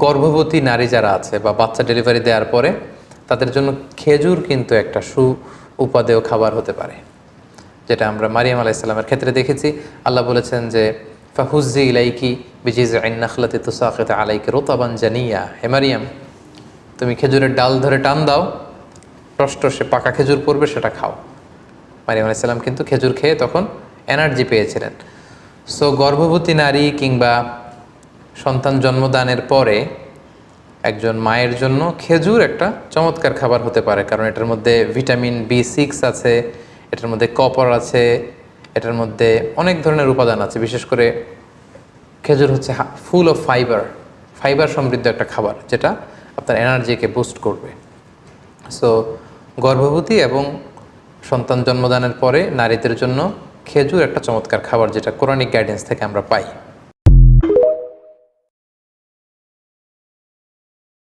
গর্ভবতী নারী যারা আছে বা বাচ্চা ডেলিভারি দেওয়ার পরে তাদের জন্য খেজুর কিন্তু একটা উপাদেয় খাবার হতে পারে, যেটা আমরা মারিয়াম আলাইসাল্লামের ক্ষেত্রে দেখেছি। আল্লাহ বলেছেন যে ফাহুজ্জি ইলাইকি বিজিজ আইনাখলাতে তুসাকিত আলাইকে রোতাবান জানিয়া, হে মারিয়াম তুমি খেজুরের ডাল ধরে টান দাও, টসটসে পাকা খেজুর পড়বে, সেটা খাও। মারিয়াম আলাইসাল্লাম কিন্তু খেজুর খেয়ে তখন এনার্জি পেয়েছিলেন। সো গর্ভবতী নারী কিংবা সন্তান জন্মদানের পরে একজন মায়ের জন্য খেজুর একটা চমৎকার খাবার হতে পারে, কারণ এটার মধ্যে ভিটামিন B6 আছে, এটার মধ্যে কপার আছে, এটার মধ্যে অনেক ধরনের উপাদান আছে। বিশেষ করে খেজুর হচ্ছে ফুল অফ ফাইবার সমৃদ্ধ একটা খাবার, যেটা আপনার এনার্জিকে বুস্ট করবে। সো গর্ভবতী এবং সন্তান জন্মদানের পরে নারীদের জন্য খেজুর একটা চমৎকার খাবার, যেটা কোরআনিক গাইডেন্স থেকে আমরা পাই।